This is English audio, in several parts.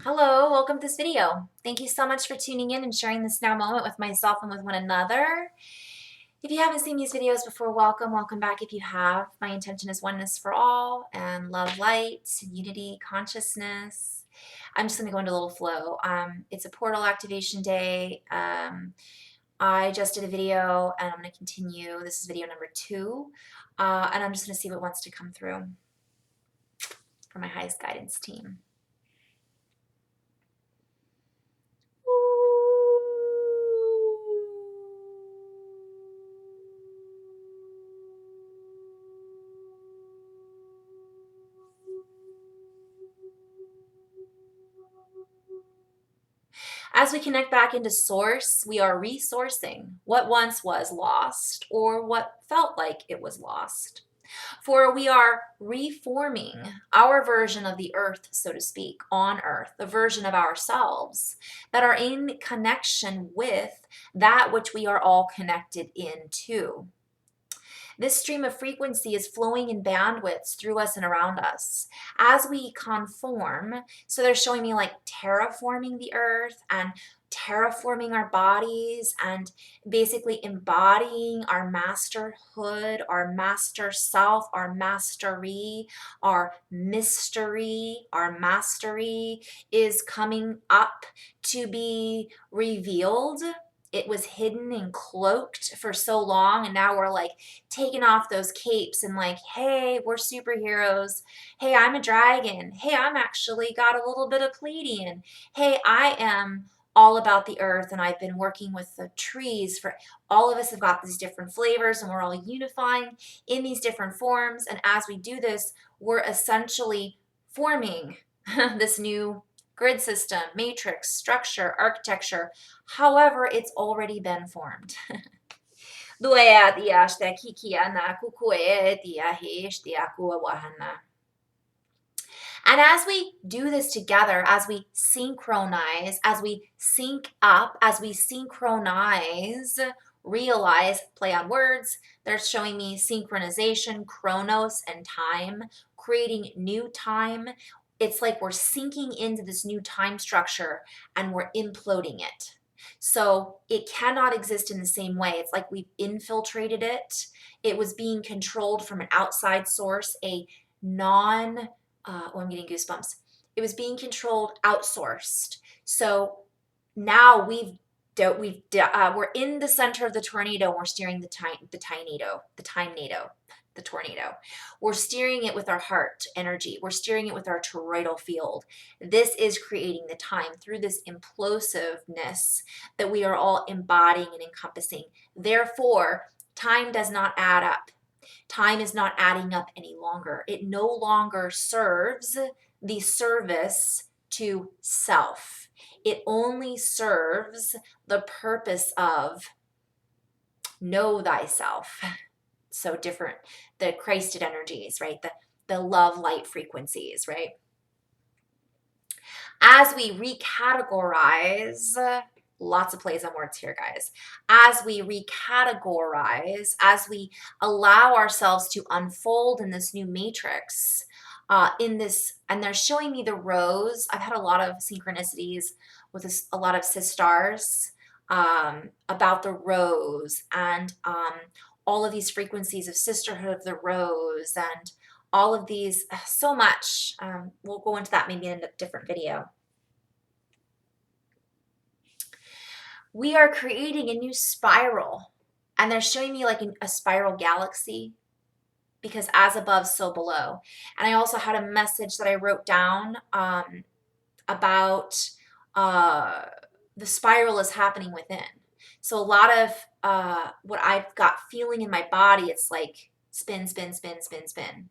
Hello, welcome to this video. Thank you so much for tuning in and sharing this now moment with myself and with one another. If you haven't seen these videos before, welcome back if you have. My intention is oneness for all and love, light, unity, consciousness. I'm just going to go into a little flow. It's a portal activation day. I just did a video and I'm going to continue. This is video number 2. And I'm just going to see what wants to come through for my highest guidance team. As we connect back into source, we are resourcing what once was lost or what felt like it was lost. For we are reforming our version of the earth, so to speak, on earth, the version of ourselves that are in connection with that which we are all connected into. This stream of frequency is flowing in bandwidths through us and around us as we conform. So they're showing me like terraforming the earth and terraforming our bodies and basically embodying our masterhood, our master self, our mastery, our mystery, our mastery is coming up to be revealed. It was hidden and cloaked for so long, and now we're like taking off those capes and like, hey, we're superheroes. Hey, I'm a dragon. Hey, I'm actually got a little bit of Pleiadian. Hey, I am all about the earth and I've been working with the trees. For all of us have got these different flavors and we're all unifying in these different forms. And as we do this, we're essentially forming this new grid system, matrix, structure, architecture, however it's already been formed. And as we do this together, as we synchronize, as we sync up, as we synchronize, realize, play on words, they're showing me synchronization, chronos, and time, creating new time. It's like we're sinking into this new time structure and we're imploding it. So it cannot exist in the same way. It's like we've infiltrated it. It was being controlled from an outside source, a non oh, I'm getting goosebumps. It was being controlled, outsourced. So now we're in the center of the tornado. We're steering the tornado. We're steering it with our heart energy. We're steering it with our toroidal field. This is creating the time through this implosiveness that we are all embodying and encompassing. Therefore, time does not add up. Time is not adding up any longer. It no longer serves the service to self. It only serves the purpose of know thyself. So different, the Christed energies, right? The love light frequencies, right? As we recategorize, lots of plays on words here, guys. As we recategorize, as we allow ourselves to unfold in this new matrix, and they're showing me the rose. I've had a lot of synchronicities with a lot of sisters about the rose and all of these frequencies of sisterhood of the rose and all of these, so much. We'll go into that maybe in a different video. We are creating a new spiral, and they're showing me like a spiral galaxy, because as above, so below. And I also had a message that I wrote down about the spiral is happening within. So a lot of what I've got feeling in my body, it's like spin, spin, spin, spin, spin.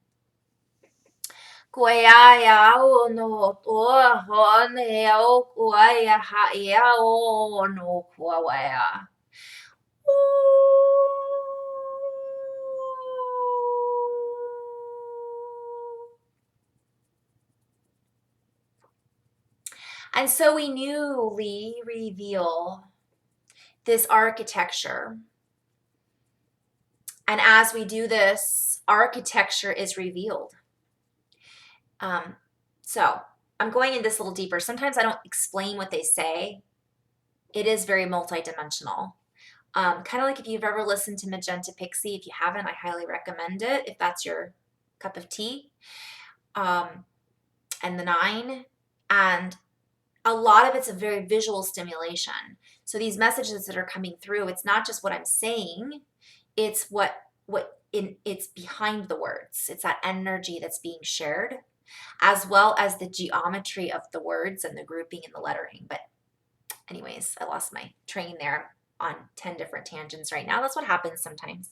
And so we newly reveal this architecture. And as we do this, architecture is revealed. So I'm going in this a little deeper. Sometimes I don't explain what they say. It is very multidimensional. Kind of like if you've ever listened to Magenta Pixie. If you haven't, I highly recommend it if that's your cup of tea. And the 9. And a lot of it's a very visual stimulation. So these messages that are coming through, it's not just what I'm saying, it's it's behind the words. It's that energy that's being shared, as well as the geometry of the words and the grouping and the lettering. But anyways, I lost my train there on 10 different tangents right now. That's what happens sometimes.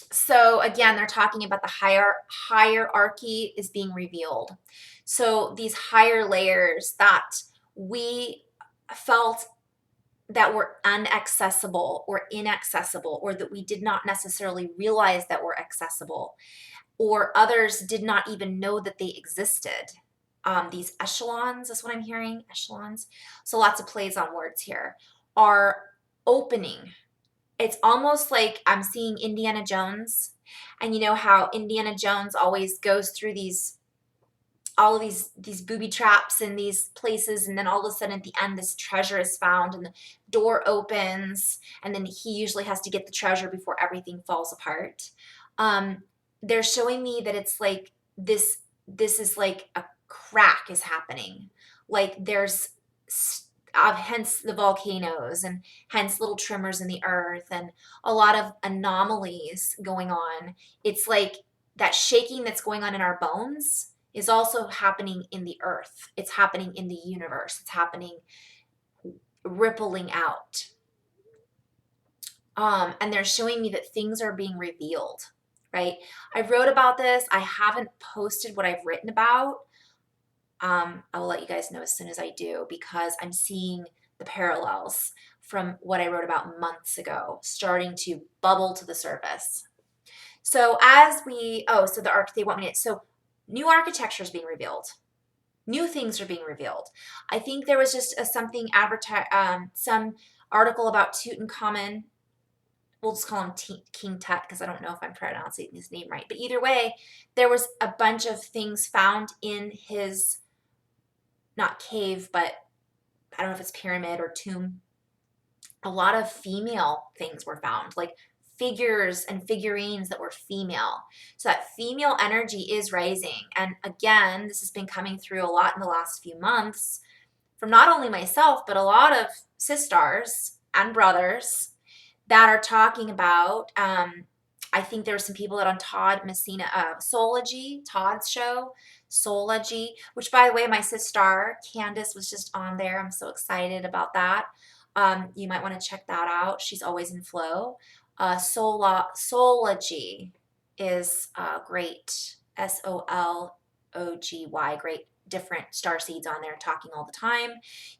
So again, they're talking about the hierarchy is being revealed. So these higher layers that we felt that were inaccessible or inaccessible, or that we did not necessarily realize that were accessible, or others did not even know that they existed. These echelons is what I'm hearing, echelons. So lots of plays on words here, are opening. It's almost like I'm seeing Indiana Jones, and you know how Indiana Jones always goes through all of these booby traps in these places, and then all of a sudden at the end this treasure is found and the door opens, and then he usually has to get the treasure before everything falls apart. They're showing me that it's like this is like a crack is happening, like there's hence the volcanoes, and hence little tremors in the earth, and a lot of anomalies going on. It's like that shaking that's going on in our bones is also happening in the earth. It's happening in the universe. It's happening, rippling out. And they're showing me that things are being revealed, right? I wrote about this. I haven't posted what I've written about. I will let you guys know as soon as I do, because I'm seeing the parallels from what I wrote about months ago starting to bubble to the surface. So as we, so they want me to, so new architecture is being revealed. New things are being revealed. I think there was just something some article about Tutankhamun. We'll just call him King Tut because I don't know if I'm pronouncing his name right. But either way, there was a bunch of things found in his, not cave, but I don't know if it's pyramid or tomb. A lot of female things were found, like figures and figurines that were female. So that female energy is rising. And again, this has been coming through a lot in the last few months from not only myself, but a lot of sisters and brothers that are talking about, I think there were some people that on Todd Messina, Soulology, Todd's show, Soulology, which by the way, my sister Candace was just on there. I'm so excited about that. You might want to check that out. She's always in flow. Soulology is great. SOLOGY, great, different star seeds on there talking all the time.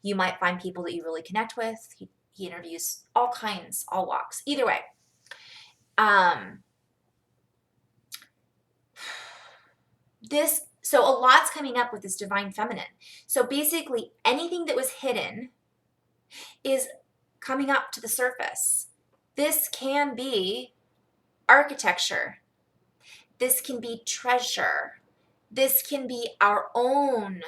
You might find people that you really connect with. He interviews all kinds, all walks. Either way, so a lot's coming up with this divine feminine. So basically anything that was hidden is coming up to the surface. This can be architecture. This can be treasure. This can be our own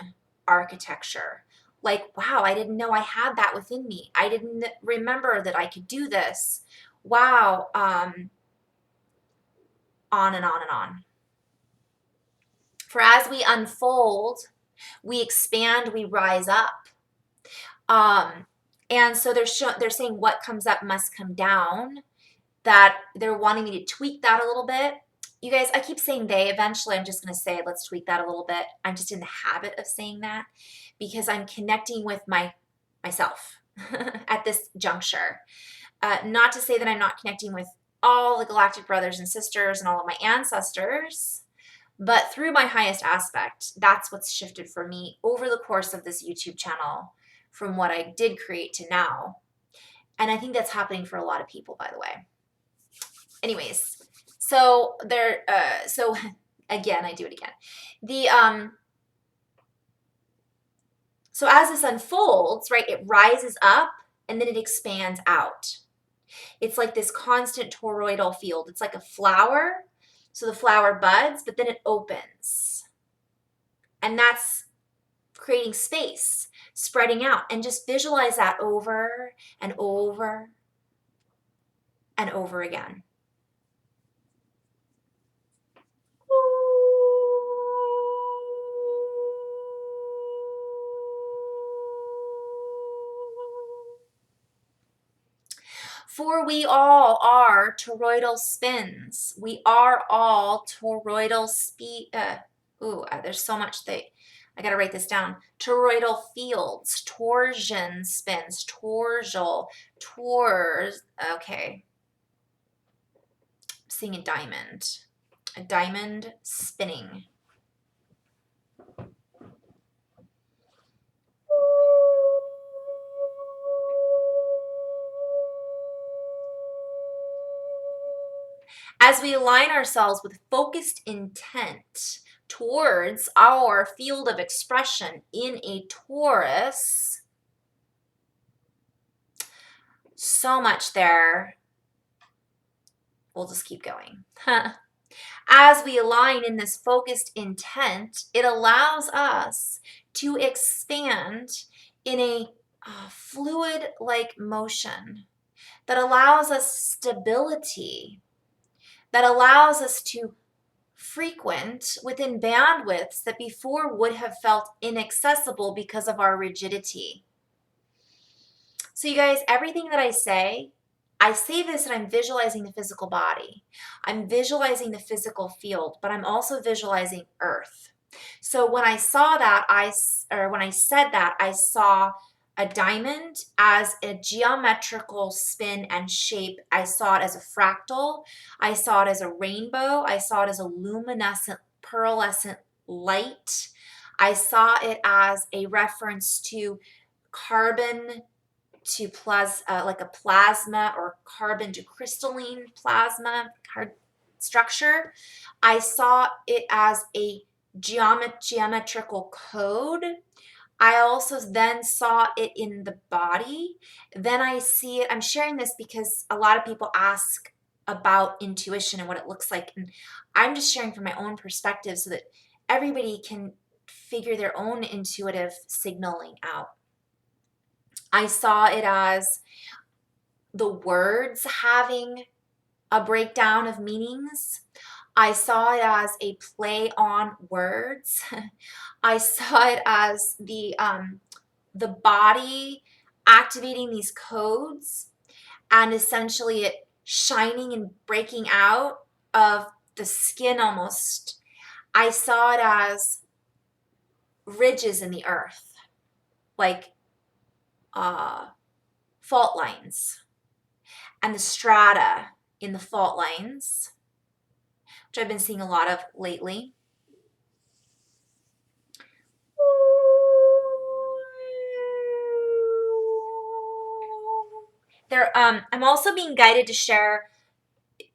architecture. Like, wow, I didn't know I had that within me. I didn't remember that I could do this. Wow. On and on and on. For as we unfold, we expand, we rise up. And so they're saying what comes up must come down, that they're wanting me to tweak that a little bit. You guys, I keep saying they. Eventually, I'm just going to say, let's tweak that a little bit. I'm just in the habit of saying that because I'm connecting with myself at this juncture. Not to say that I'm not connecting with all the galactic brothers and sisters and all of my ancestors, but through my highest aspect, that's what's shifted for me over the course of this YouTube channel from what I did create to now. And I think that's happening for a lot of people, by the way. Anyways, so so again, I do it again. So as this unfolds, right, it rises up and then it expands out. It's like this constant toroidal field. It's like a flower. So the flower buds, but then it opens. And that's creating space, spreading out. And just visualize that over and over and over again. For we all are toroidal spins. We are all toroidal there's so much that I got to write this down. Toroidal fields, torsion spins, torsal, tors. Okay. I'm seeing a diamond spinning. As we align ourselves with focused intent towards our field of expression in a Taurus, so much there. We'll just keep going. As we align in this focused intent, it allows us to expand in a fluid-like motion that allows us stability, that allows us to frequent within bandwidths that before would have felt inaccessible because of our rigidity. So you guys, everything that I say this and I'm visualizing the physical body. I'm visualizing the physical field, but I'm also visualizing Earth. So when I saw that, when I said that, I saw a diamond as a geometrical spin and shape. I saw it as a fractal. I saw it as a rainbow. I saw it as a luminescent, pearlescent light. I saw it as a reference to carbon to like a plasma, or carbon to crystalline plasma structure. I saw it as a geometrical code. I also then saw it in the body. Then I see it. I'm sharing this because a lot of people ask about intuition and what it looks like. And I'm just sharing from my own perspective so that everybody can figure their own intuitive signaling out. I saw it as the words having a breakdown of meanings. I saw it as a play on words. I saw it as the body activating these codes and essentially it shining and breaking out of the skin almost. I saw it as ridges in the earth, like fault lines, and the strata in the fault lines, which I've been seeing a lot of lately. I'm also being guided to share,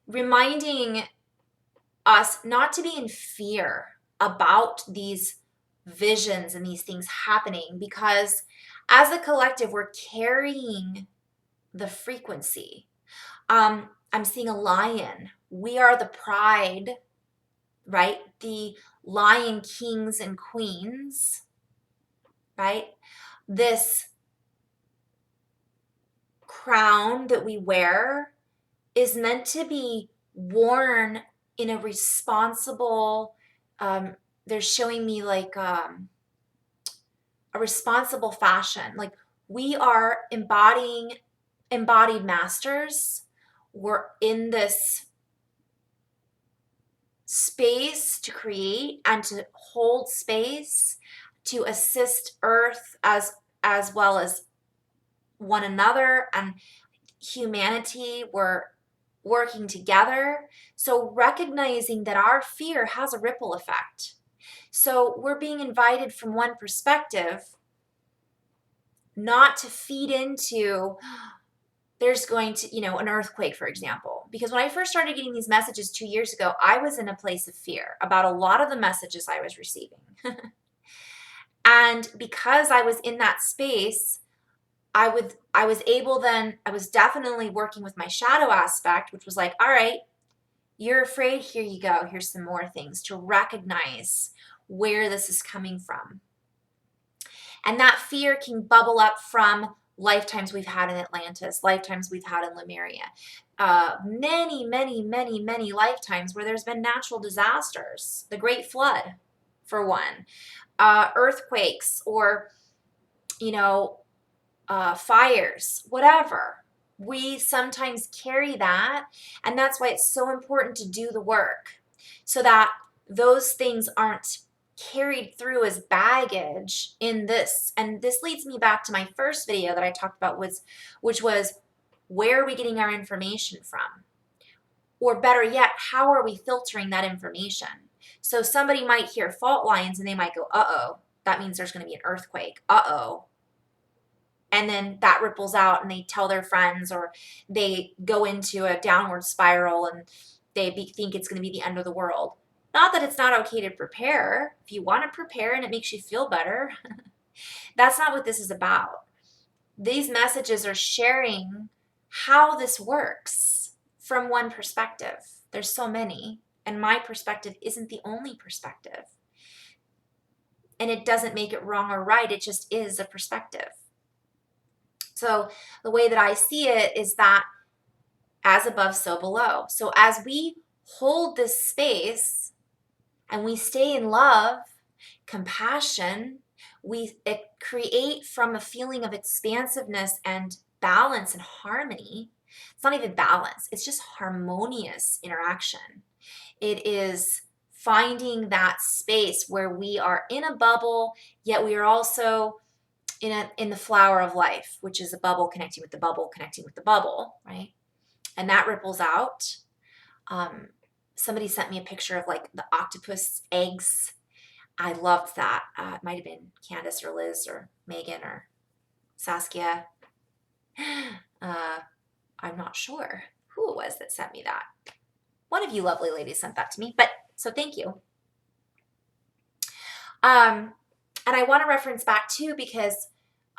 reminding us not to be in fear about these visions and these things happening, because as a collective, we're carrying the frequency. I'm seeing a lion. We are the pride, right? The lion kings and queens, right? This crown that we wear is meant to be worn in a responsible, they're showing me like a responsible fashion. Like we are embodied masters. We're in this space to create and to hold space, to assist Earth as well as one another and humanity. We're working together. So recognizing that our fear has a ripple effect. So we're being invited from one perspective not to feed into there's going to, an earthquake, for example. Because when I first started getting these messages 2 years ago, I was in a place of fear about a lot of the messages I was receiving. And because I was in that space, I was able then, I was definitely working with my shadow aspect, which was like, all right, you're afraid, here you go. Here's some more things to recognize where this is coming from. And that fear can bubble up from lifetimes we've had in Atlantis, lifetimes we've had in Lemuria, many, many, many, many lifetimes where there's been natural disasters, the Great Flood, for one, earthquakes, or, you know, fires, whatever. We sometimes carry that, and that's why it's so important to do the work so that those things aren't carried through as baggage in this. And this leads me back to my first video that I talked about, which was, where are we getting our information from? Or better yet, how are we filtering that information? So somebody might hear fault lines and they might go, uh-oh, that means there's going to be an earthquake. Uh-oh. And then that ripples out and they tell their friends, or they go into a downward spiral and they think it's going to be the end of the world. Not that it's not okay to prepare. If you want to prepare and it makes you feel better, that's not what this is about. These messages are sharing how this works from one perspective. There's so many, and my perspective isn't the only perspective. And it doesn't make it wrong or right. It just is a perspective. So the way that I see it is that as above, so below. So as we hold this space and we stay in love, compassion, we create from a feeling of expansiveness and balance and harmony. It's not even balance, it's just harmonious interaction. It is finding that space where we are in a bubble, yet we are also in the flower of life, which is a bubble connecting with the bubble, connecting with the bubble, right? And that ripples out. Somebody sent me a picture of like the octopus eggs. I loved that. It might have been Candace or Liz or Megan or Saskia. I'm not sure who it was that sent me that. One of you lovely ladies sent that to me, but so thank you. And I want to reference back too, because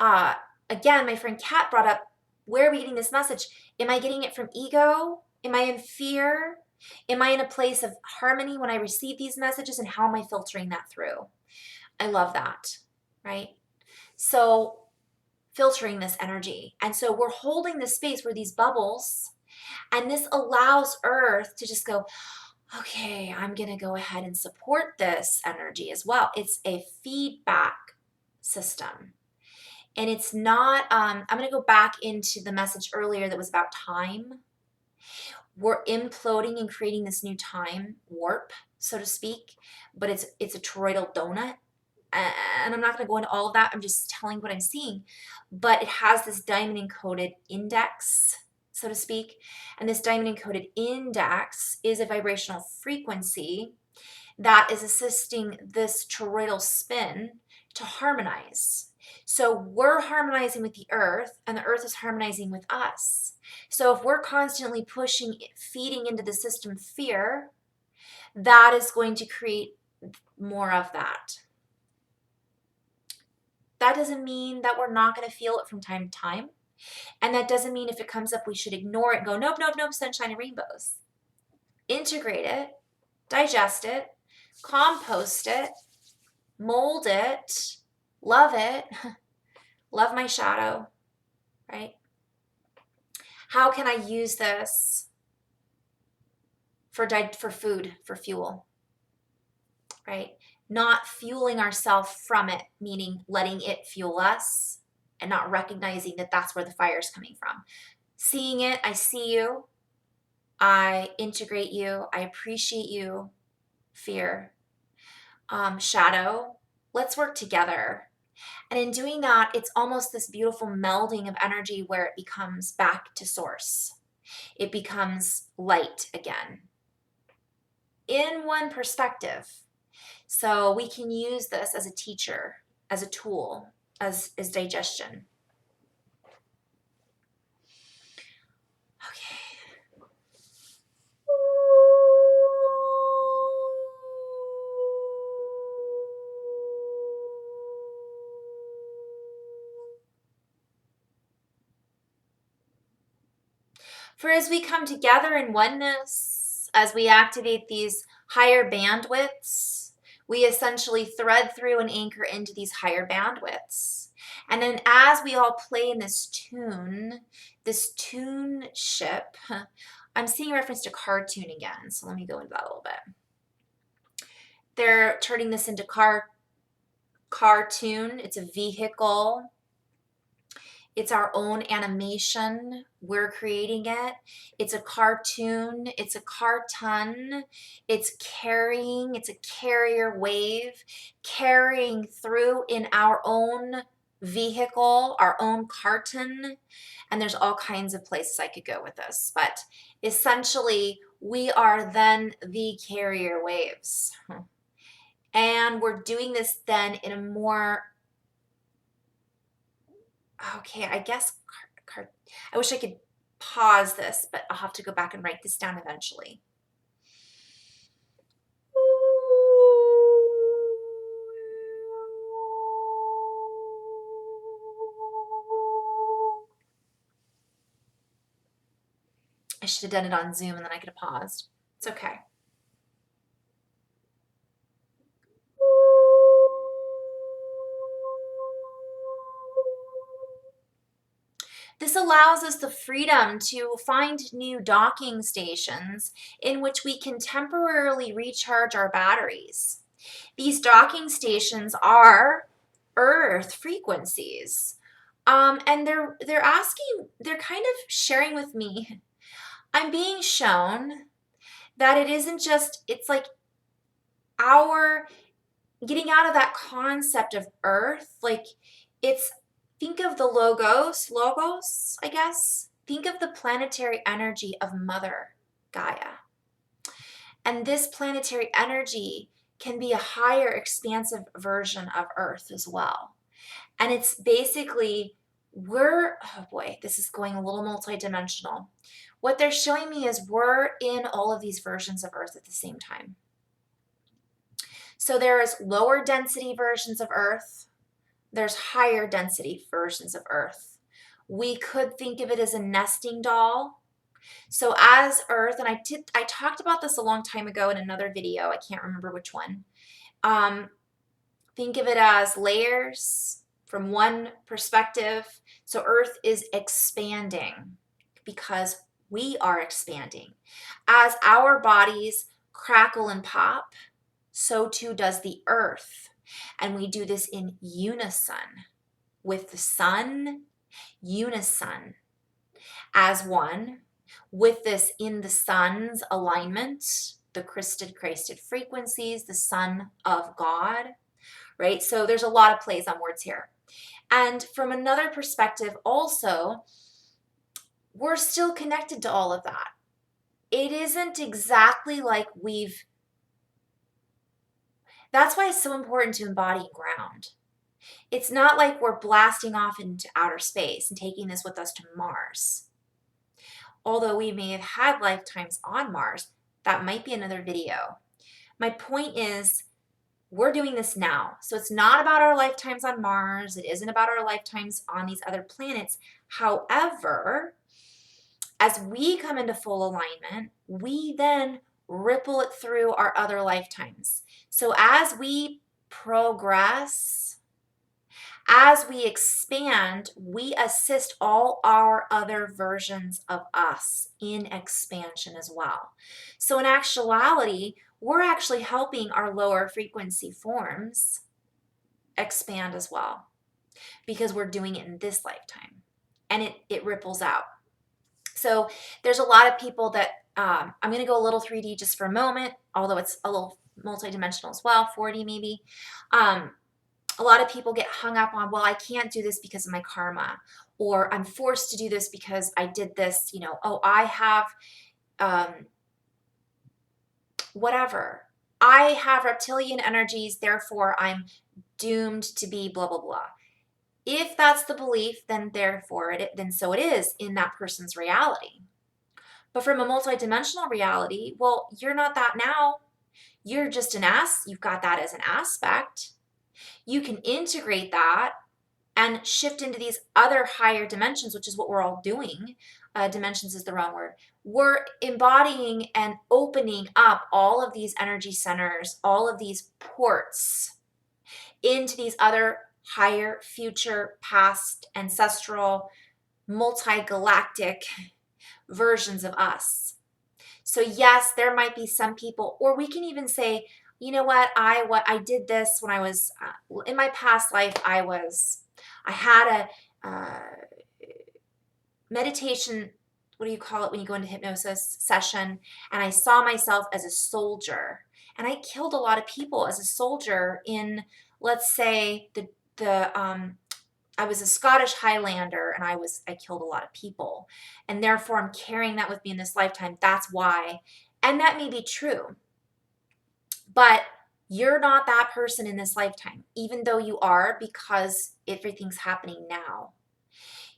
again, my friend Kat brought up, where are we getting this message? Am I getting it from ego? Am I in fear? Am I in a place of harmony when I receive these messages, and how am I filtering that through? I love that, right? So filtering this energy. And so we're holding this space where these bubbles, and this allows Earth to just go, okay, I'm going to go ahead and support this energy as well. It's a feedback system. And it's not, I'm going to go back into the message earlier that was about time. We're imploding and creating this new time warp, so to speak, but it's a toroidal donut. And I'm not going to go into all of that. I'm just telling what I'm seeing. But it has this diamond encoded index, so to speak. And this diamond encoded index is a vibrational frequency that is assisting this toroidal spin to harmonize. So we're harmonizing with the earth, and the earth is harmonizing with us. So if we're constantly pushing, feeding into the system fear, that is going to create more of that. That doesn't mean that we're not going to feel it from time to time. And that doesn't mean if it comes up, we should ignore it and go, nope, nope, nope, sunshine and rainbows. Integrate it, digest it, compost it, mold it, love it, love my shadow, right? How can I use this for food, for fuel, right? Not fueling ourselves from it, meaning letting it fuel us and not recognizing that that's where the fire is coming from. Seeing it, I see you, I integrate you, I appreciate you, fear, shadow, let's work together. And in doing that, it's almost this beautiful melding of energy where it becomes back to source. It becomes light again in one perspective. So we can use this as a teacher, as a tool, as digestion. Okay. as we come together in oneness, as we activate these higher bandwidths, we essentially thread through and anchor into these higher bandwidths. And then as we all play in this tune ship, I'm seeing a reference to cartoon again, so let me go into that a little bit. They're turning this into cartoon. It's a vehicle. It's our own animation. We're creating it. It's a cartoon. It's a carton. It's carrying. It's a carrier wave carrying through in our own vehicle, our own carton. And there's all kinds of places I could go with this. But essentially, we are then the carrier waves. And we're doing this then in a more, okay, I guess, I wish I could pause this, but I'll have to go back and write this down eventually. I should have done it on Zoom and then I could have paused. It's okay. This allows us the freedom to find new docking stations in which we can temporarily recharge our batteries. These docking stations are Earth frequencies. And they're kind of sharing with me, I'm being shown that it isn't just, it's like our getting out of that concept of Earth, like it's, think of the logos, I guess. Think of the planetary energy of Mother Gaia. And this planetary energy can be a higher expansive version of Earth as well. And it's basically, oh boy, this is going a little multidimensional. What they're showing me is we're in all of these versions of Earth at the same time. So there's lower density versions of Earth. There's higher density versions of Earth. We could think of it as a nesting doll. So as Earth, and I talked about this a long time ago in another video, I can't remember which one. Think of it as layers from one perspective. So Earth is expanding because we are expanding. As our bodies crackle and pop, so too does the Earth. And we do this in unison with the sun, unison as one, with this in the sun's alignment, the Christed frequencies, the Son of God, right? So there's a lot of plays on words here. And from another perspective also, we're still connected to all of that. It isn't exactly like that's why it's so important to embody and ground. It's not like we're blasting off into outer space and taking this with us to Mars. Although we may have had lifetimes on Mars, that might be another video. My point is, we're doing this now. So it's not about our lifetimes on Mars. It isn't about our lifetimes on these other planets. However, as we come into full alignment, we then ripple it through our other lifetimes. So as we progress, as we expand, we assist all our other versions of us in expansion as well. So in actuality, we're actually helping our lower frequency forms expand as well because we're doing it in this lifetime and it ripples out. So there's a lot of people that, I'm going to go a little 3D just for a moment, although it's a little multidimensional as well, 4D maybe. A lot of people get hung up on, well, I can't do this because of my karma, or I'm forced to do this because I did this, oh, I have whatever. I have reptilian energies, therefore I'm doomed to be blah, blah, blah. If that's the belief, then then so it is in that person's reality. But from a multidimensional reality, well, you're not that now. You're just you've got that as an aspect. You can integrate that and shift into these other higher dimensions, which is what we're all doing, dimensions is the wrong word. We're embodying and opening up all of these energy centers, all of these ports into these other higher, future, past, ancestral, multi-galactic versions of us. So yes, there might be some people, or we can even say, you know what I did this when I was in my past life. I had a meditation, what do you call it when you go into hypnosis session, and I saw myself as a soldier, and I killed a lot of people as a soldier in, let's say, I was a Scottish Highlander, and I killed a lot of people, and therefore I'm carrying that with me in this lifetime. That's why. And that may be true, but you're not that person in this lifetime, even though you are, because everything's happening now.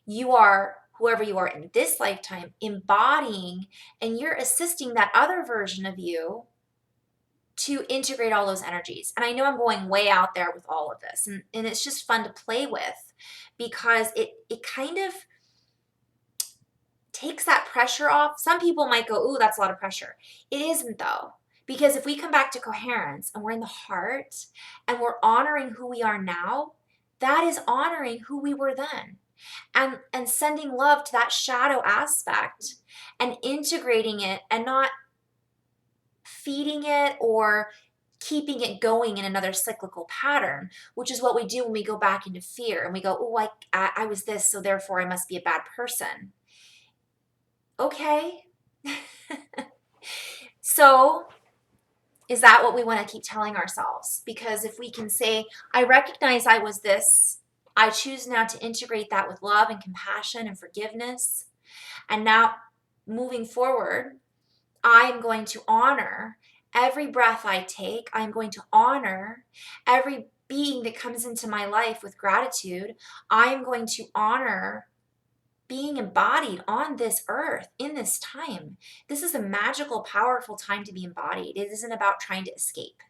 You are whoever you are in this lifetime, embodying, and you're assisting that other version of you to integrate all those energies. And I know I'm going way out there with all of this, and it's just fun to play with, because it kind of takes that pressure off. Some people might go, ooh, that's a lot of pressure. It isn't, though, because if we come back to coherence and we're in the heart and we're honoring who we are now, that is honoring who we were then. And sending love to that shadow aspect and integrating it, and not feeding it or keeping it going in another cyclical pattern, which is what we do when we go back into fear and we go, oh, I was this, so therefore I must be a bad person. Okay. So is that what we want to keep telling ourselves? Because if we can say, I recognize I was this, I choose now to integrate that with love and compassion and forgiveness, and now moving forward, I'm going to honor every breath I take. I'm going to honor every being that comes into my life with gratitude. I am going to honor being embodied on this earth in this time. This is a magical, powerful time to be embodied. It isn't about trying to escape.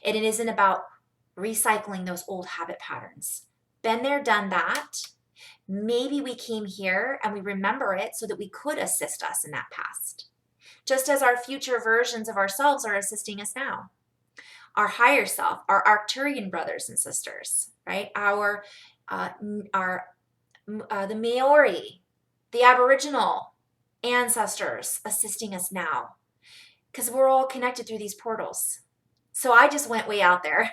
It isn't about recycling those old habit patterns. Been there, done that. Maybe we came here and we remember it so that we could assist us in that past. Just as our future versions of ourselves are assisting us now. Our higher self, our Arcturian brothers and sisters, right? The Maori, the Aboriginal ancestors assisting us now, because we're all connected through these portals. So I just went way out there.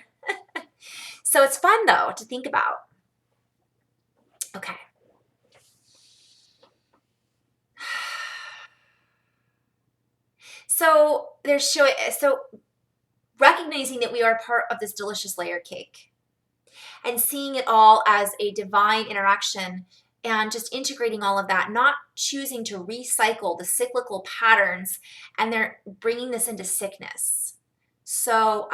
So it's fun, though, to think about. Okay. So recognizing that we are part of this delicious layer cake, and seeing it all as a divine interaction, and just integrating all of that, not choosing to recycle the cyclical patterns, and they're bringing this into sickness. So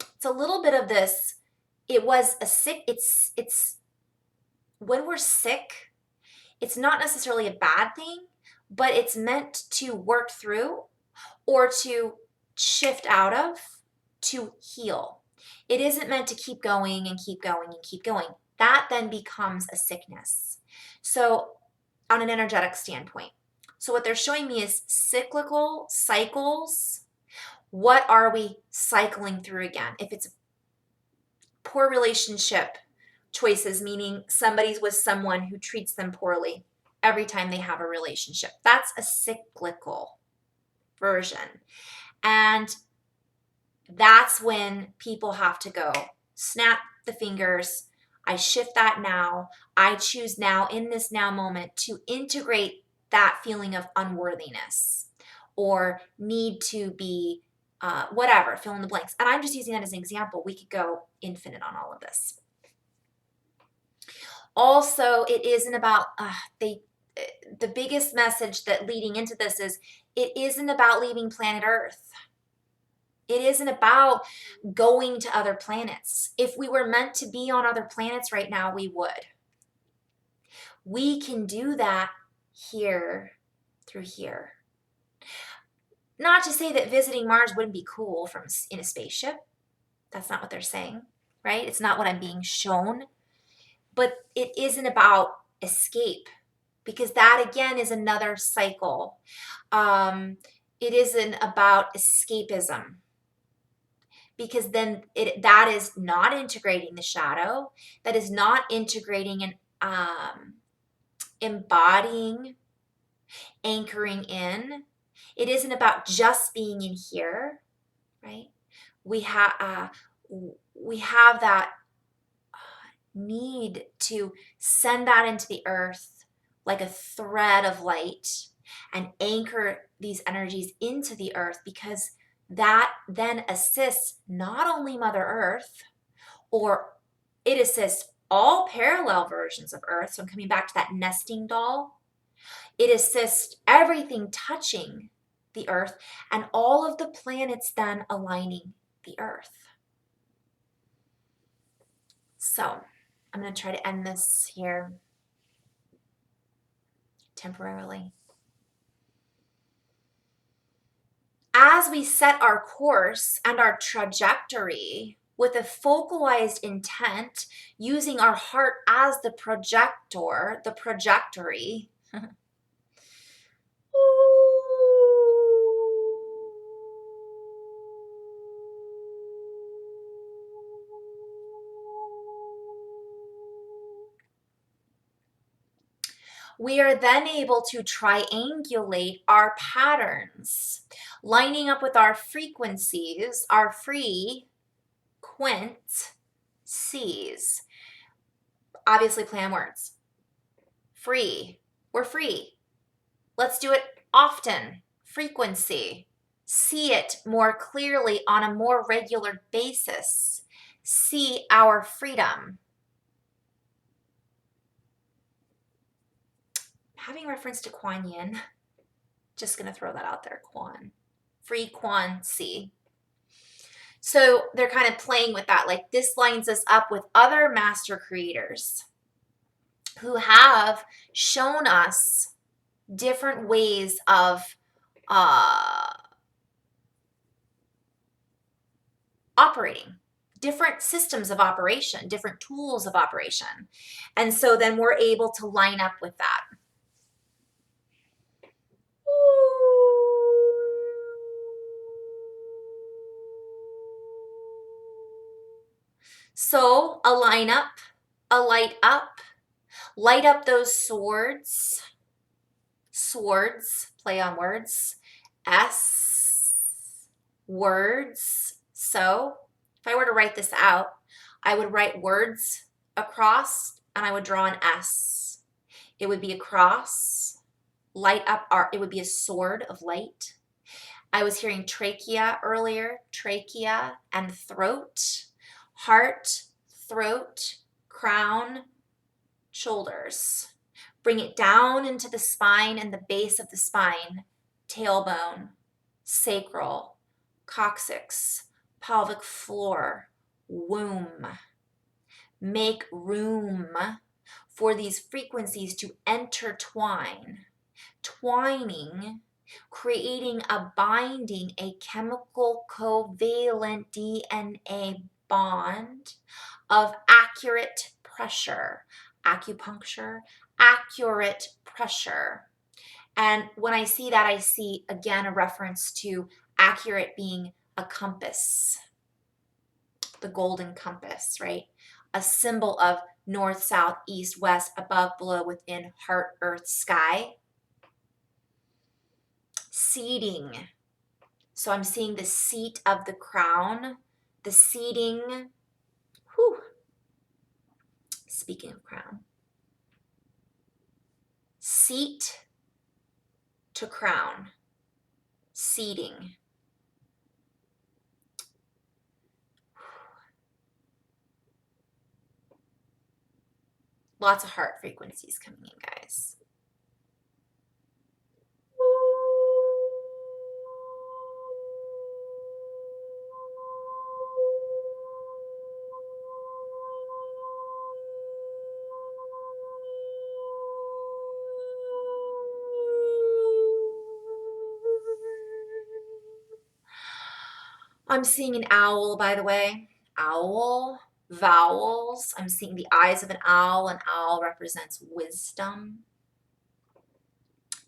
it's a little bit of this. It's when we're sick, it's not necessarily a bad thing, but it's meant to work through or to shift out of, to heal. It isn't meant to keep going and keep going and keep going. That then becomes a sickness. So on an energetic standpoint. So what they're showing me is cyclical cycles. What are we cycling through again? If it's poor relationship choices, meaning somebody's with someone who treats them poorly every time they have a relationship, that's a cyclical version. And that's when people have to go, snap the fingers. I shift that now. I choose now, in this now moment, to integrate that feeling of unworthiness or need to be whatever, fill in the blanks. And I'm just using that as an example. We could go infinite on all of this. Also, it isn't about, the biggest message that leading into this is, it isn't about leaving planet Earth. It isn't about going to other planets. If we were meant to be on other planets right now, we would. We can do that here through here. Not to say that visiting Mars wouldn't be cool in a spaceship. That's not what they're saying, right? It's not what I'm being shown. But it isn't about escape. because that again is another cycle. It isn't about escapism, because then that is not integrating the shadow, that is not integrating and embodying, anchoring in. It isn't about just being in here, right? We have that need to send that into the earth like a thread of light and anchor these energies into the earth, because that then assists not only Mother Earth, or it assists all parallel versions of Earth. So I'm coming back to that nesting doll. It assists everything touching the earth and all of the planets then aligning the earth. So I'm going to try to end this here temporarily. As we set our course and our trajectory with a focalized intent, using our heart as the projector, the trajectory, we are then able to triangulate our patterns, lining up with our frequencies, our frequencies. Obviously, play on words. Free. We're free. Let's do it often. Frequency. See it more clearly on a more regular basis. See our freedom. Having reference to Kuan Yin, just going to throw that out there, Kuan. Frequency. So they're kind of playing with that. Like, this lines us up with other master creators who have shown us different ways of operating, different systems of operation, different tools of operation. And so then we're able to line up with that. So a line up, a light up those swords, play on words, words. So if I were to write this out, I would write words across and I would draw an S. It would be a cross, light up, it would be a sword of light. I was hearing trachea earlier, trachea and throat, heart, throat, crown, shoulders. Bring it down into the spine and the base of the spine, tailbone, sacral, coccyx, pelvic floor, womb. Make room for these frequencies to intertwine, twining, creating a binding, a chemical covalent DNA bond of accurate pressure, acupuncture, accurate pressure. And when I see that, I see again a reference to accurate being a compass, the golden compass, right? A symbol of north, south, east, west, above, below, within, heart, earth, sky. Seating. So I'm seeing the seat of the crown, the seating. Whew. Speaking of crown. Seat to crown. Seating. Lots of heart frequencies coming in, guys. I'm seeing an owl, by the way. Owl, vowels. I'm seeing the eyes of an owl. An owl represents wisdom.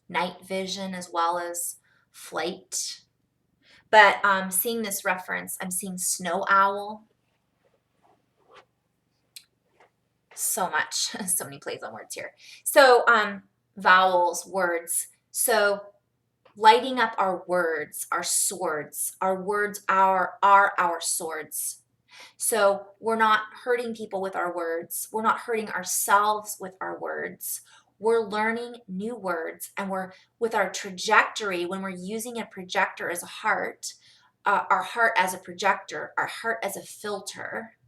night vision as well as flight. But seeing this reference, I'm seeing snow owl. So much, so many plays on words here. So vowels, words. So lighting up our words, our swords. Our words are our swords. So we're not hurting people with our words. We're not hurting ourselves with our words. We're learning new words, and we're with our trajectory, when we're using a projector as a heart, our heart as a projector, our heart as a filter.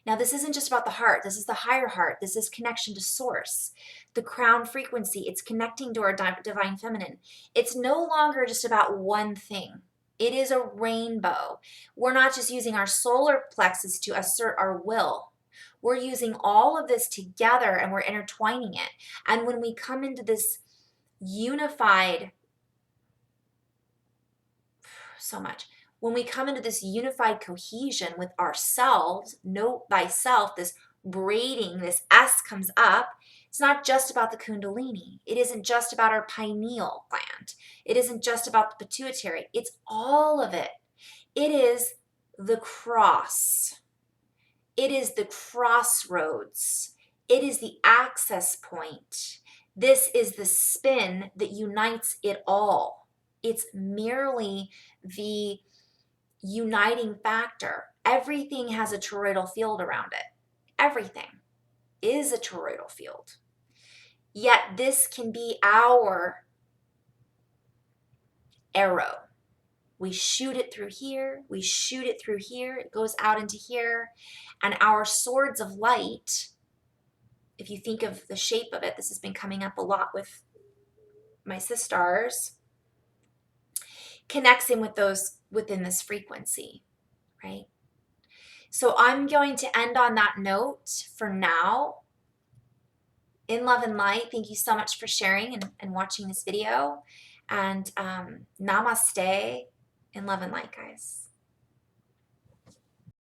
Now, this isn't just about the heart. This is the higher heart. This is connection to source, the crown frequency. It's connecting to our divine feminine. It's no longer just about one thing. It is a rainbow. We're not just using our solar plexus to assert our will. We're using all of this together, and we're intertwining it. And when we come into this unified, so much, when we come into this unified cohesion with ourselves, know thyself, this braiding, this S comes up. It's not just about the Kundalini. It isn't just about our pineal gland. It isn't just about the pituitary. It's all of it. It is the cross. It is the crossroads. It is the access point. This is the spin that unites it all. It's merely the uniting factor. Everything has a toroidal field around it. Everything is a toroidal field. Yet this can be our arrow. We shoot it through here. We shoot it through here. It goes out into here. And our swords of light, if you think of the shape of it, this has been coming up a lot with my sisters, connects in with those within this frequency, right? So I'm going to end on that note for now. In love and light, thank you so much for sharing and watching this video. And namaste. In love and light, guys.